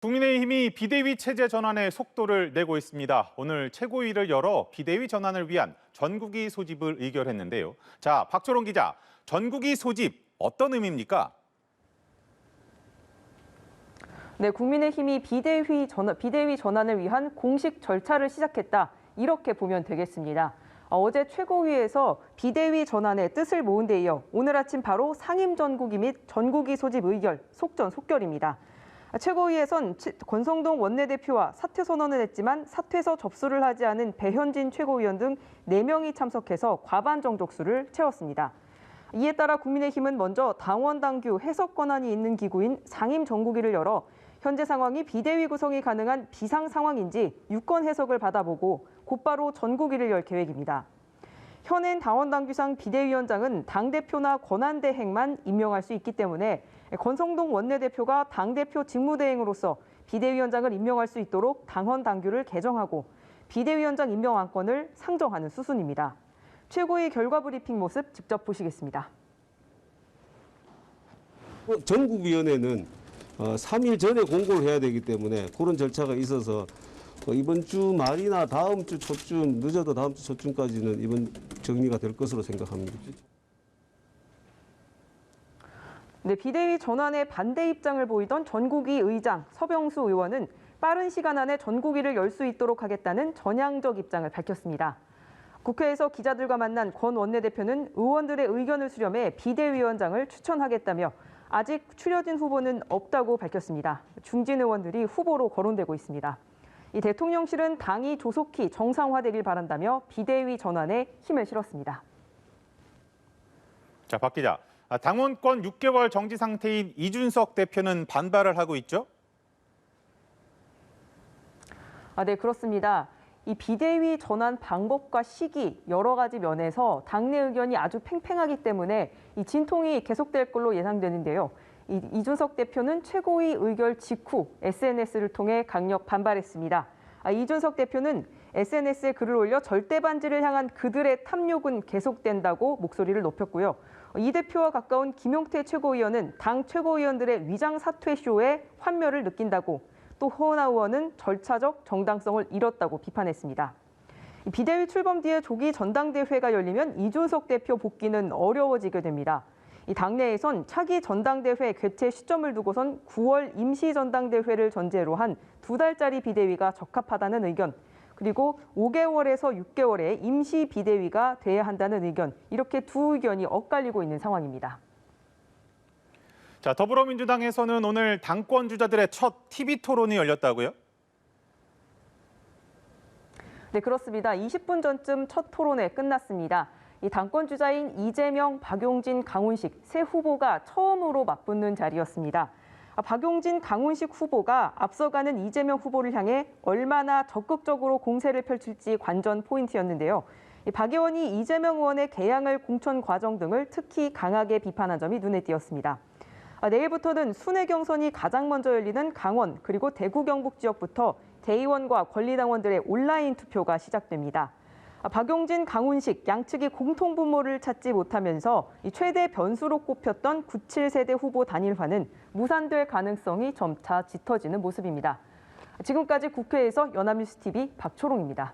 국민의힘이 비대위 체제 전환에 속도를 내고 있습니다. 오늘 최고위를 열어 비대위 전환을 위한 전국위 소집을 의결했는데요. 자, 박초롱 기자, 전국위 소집 어떤 의미입니까? 네, 국민의힘이 비대위 전환을 위한 공식 절차를 시작했다. 이렇게 보면 되겠습니다. 어제 최고위에서 비대위 전환의 뜻을 모은 데 이어 오늘 아침 바로 상임 전국위 및 전국위 소집 의결, 속전속결입니다. 최고위에선 권성동 원내대표와 사퇴 선언을 했지만 사퇴서 접수를 하지 않은 배현진 최고위원 등 4명이 참석해서 과반 정족수를 채웠습니다. 이에 따라 국민의힘은 먼저 당원 당규 해석 권한이 있는 기구인 상임 전국위를 열어 현재 상황이 비대위 구성이 가능한 비상 상황인지 유권 해석을 받아보고 곧바로 전국위를 열 계획입니다. 현행 당원 당규상 비대위원장은 당대표나 권한대행만 임명할 수 있기 때문에 권성동 원내대표가 당대표 직무대행으로서 비대위원장을 임명할 수 있도록 당원 당규를 개정하고 비대위원장 임명 안건을 상정하는 수순입니다. 최고위 결과 브리핑 모습 직접 보시겠습니다. 전국위원회는 3일 전에 공고를 해야 되기 때문에 그런 절차가 있어서 이번 주 말이나 다음 주 초쯤, 늦어도 다음 주 초쯤까지는 이번 정리가 될 것으로 생각합니다. 네, 비대위 전환에 반대 입장을 보이던 전국위 의장 서병수 의원은 빠른 시간 안에 전국위를 열 수 있도록 하겠다는 전향적 입장을 밝혔습니다. 국회에서 기자들과 만난 권 원내대표는 의원들의 의견을 수렴해 비대위원장을 추천하겠다며 아직 추려진 후보는 없다고 밝혔습니다. 중진 의원들이 후보로 거론되고 있습니다. 이 대통령실은 당이 조속히 정상화되길 바란다며 비대위 전환에 힘을 실었습니다. 자, 박 기자, 당원권 6개월 정지 상태인 이준석 대표는 반발을 하고 있죠? 네, 그렇습니다. 이 비대위 전환 방법과 시기 여러 가지 면에서 당내 의견이 아주 팽팽하기 때문에 이 진통이 계속될 걸로 예상되는데요. 이준석 대표는 최고위 의결 직후 SNS를 통해 강력 반발했습니다. 이준석 대표는 SNS에 글을 올려 절대 반지를 향한 그들의 탐욕은 계속된다고 목소리를 높였고요. 이 대표와 가까운 김용태 최고위원은 당 최고위원들의 위장 사퇴 쇼에 환멸을 느낀다고, 또 허은하 의원은 절차적 정당성을 잃었다고 비판했습니다. 비대위 출범 뒤에 조기 전당대회가 열리면 이준석 대표 복귀는 어려워지게 됩니다. 이 당내에선 차기 전당대회 개최 시점을 두고선 9월 임시전당대회를 전제로 한 2달짜리 비대위가 적합하다는 의견, 그리고 5개월에서 6개월의 임시 비대위가 돼야 한다는 의견, 이렇게 두 의견이 엇갈리고 있는 상황입니다. 자, 더불어민주당에서는 오늘 당권 주자들의 첫 TV 토론이 열렸다고요? 네, 그렇습니다. 20분 전쯤 첫 토론회 끝났습니다. 이 당권 주자인 이재명, 박용진, 강훈식 세 후보가 처음으로 맞붙는 자리였습니다. 박용진, 강훈식 후보가 앞서가는 이재명 후보를 향해 얼마나 적극적으로 공세를 펼칠지 관전 포인트였는데요. 박 의원이 이재명 의원의 개항을 공천 과정 등을 특히 강하게 비판한 점이 눈에 띄었습니다. 내일부터는 순회 경선이 가장 먼저 열리는 강원 그리고 대구 경북 지역부터 대의원과 권리당원들의 온라인 투표가 시작됩니다. 박용진, 강훈식 양측이 공통 분모를 찾지 못하면서 최대 변수로 꼽혔던 97세대 후보 단일화는 무산될 가능성이 점차 짙어지는 모습입니다. 지금까지 국회에서 연합뉴스TV 박초롱입니다.